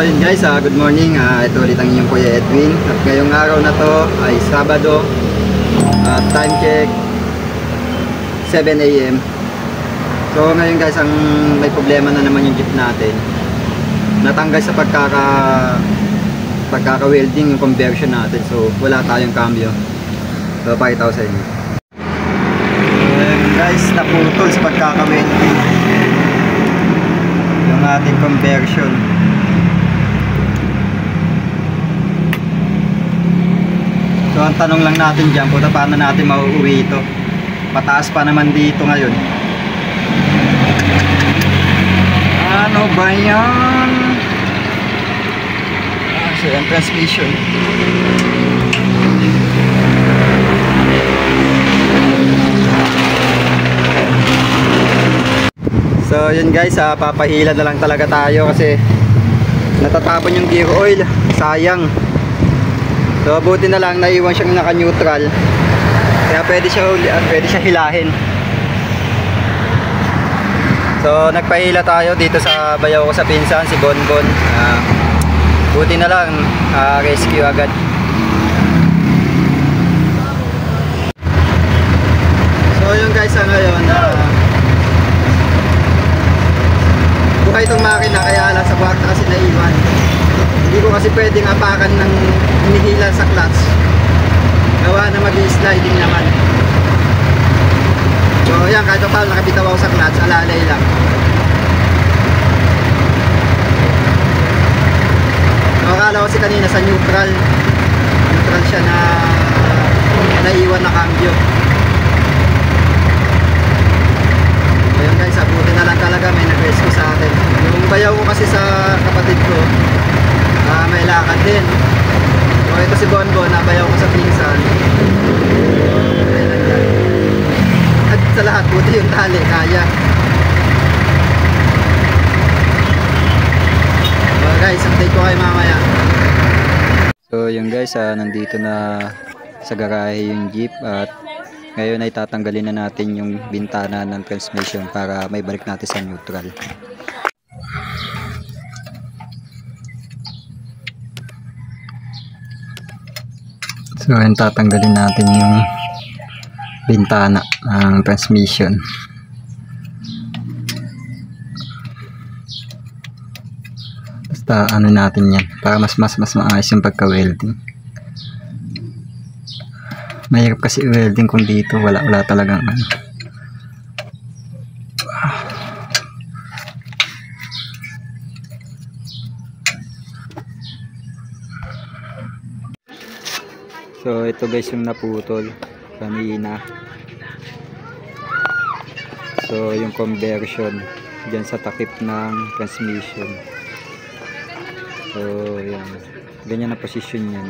yun guys, good morning. Ito ulit ang inyong Kuya Edwin. At ngayong araw na to ay Sabado. Time check 7 AM. So ngayon guys, ang may problema na naman yung jeep natin. Natanggal sa pagkaka-welding yung conversion natin. So wala tayong cambio. So pakita ko sa inyo. Guys, naputol sa pagkaka-welding yung ating conversion. So ang tanong lang natin dyan, puta, paano natin mauuwi ito? Pataas pa naman dito ngayon. Ano ba yan? So yung transmission. So yun guys, papahila na lang talaga tayo kasi natatapon yung gear oil. Sayang. So buti na lang naiwan siyang naka-neutral. Kaya pwede siya hilahin. So nagpahila tayo dito sa bayaw ko sa pinsan, si Bonbon. Buti na lang rescue agad. So yun guys, ngayon buhay itong makina, kaya lang sa kwarta kasi naiwan. Hindi ko kasi pwedeng apakan ng hinihila sa clutch. Gawa na mag-sliding naman. So yan, kahit pa nakabitaw ako sa clutch, alalay lang. So, akala ko kasi kanina sa neutral siya na naiwan na cambio. So yun guys, abuti na lang talaga may nag-rescue sa atin. Yung bayaw ko kasi sa kapatid ko, may lakad din. So ito si Bonbon, nabayaw ko sa pinsan. At sa lahat, buti yung tali, kaya. So guys, update ko kayo mamaya. So yung guys, nandito na sa garahe yung jeep. At ngayon ay tatanggalin na natin yung bintana ng transmission para may balik natin sa neutral. So yun, tatanggalin natin yung bintana ng transmission. Basta ano natin yan para mas maayos yung pagka-welding. Mahirap kasi welding kung dito wala talagang ano. So ito guys yung naputol kanina. So yung conversion dyan sa takip ng transmission. So yan, ganyan na posisyon yan.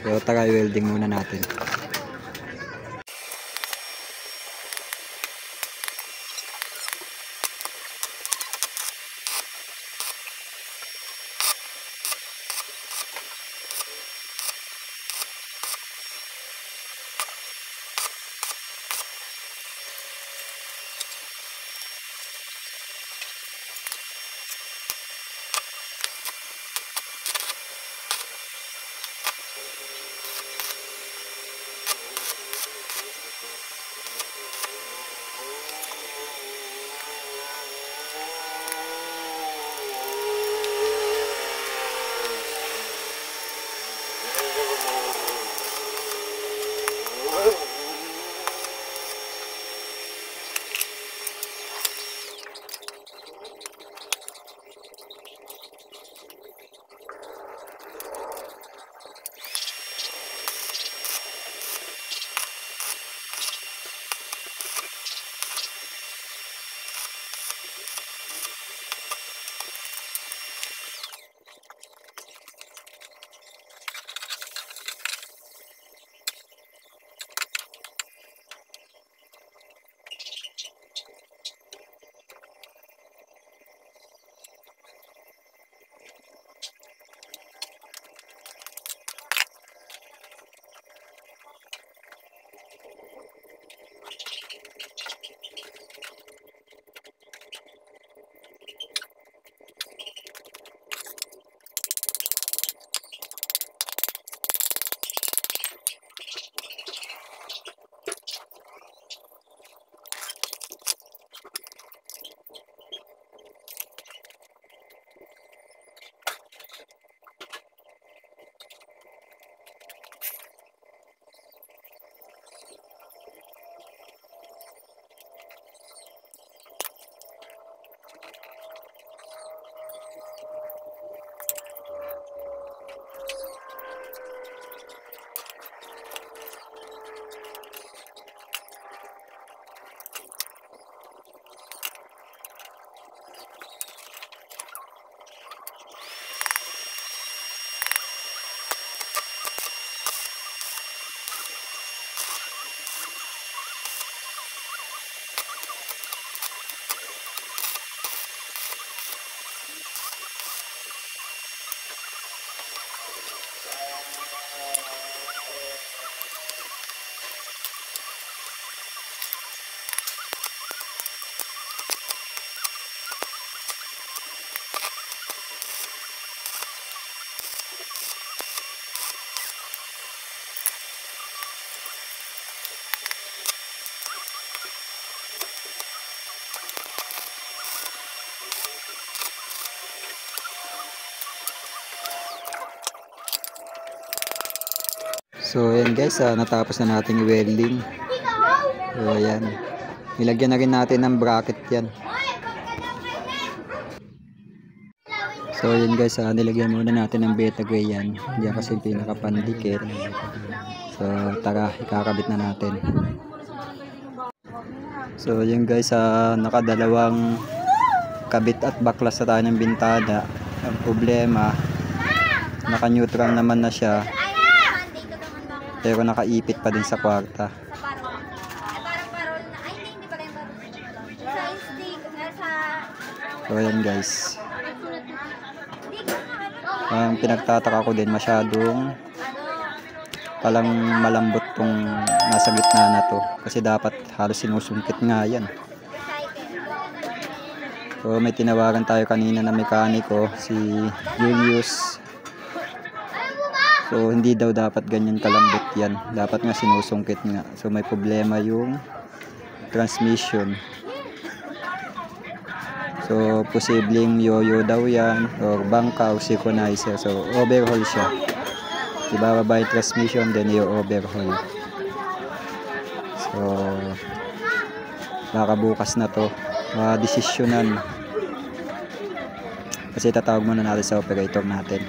So tara, welding muna natin. So ayan guys, natapos na nating welding. So ayan, nilagyan na rin natin ng bracket yan. So ayan guys, nilagyan muna natin ng beta gray yan. Yan kasi pinakapandikit. So tara, ikakabit na natin. So ayan guys, nakadalawang kabit at baklas na tayo ng bintana. Ang problema, naka-neutral naman na siya, pero nakaipit pa din sa kwarta. So ayan guys, ang pinagtataka ko din, masyadong palang malambot tong nasa gitna na to, kasi dapat halos sinusungkit nga yan. So may tinawagan tayo kanina na mekaniko, si Julius. So hindi daw dapat ganyan kalambot yan, dapat nga sinusungkit nga. So may problema yung transmission. So posibleng yoyo daw yan, or bangka o synchronizer. So overhaul siya, ibababa yung transmission, then i-overhaul. So baka bukas na to desisyonan, kasi tatawag muna natin sa operator natin.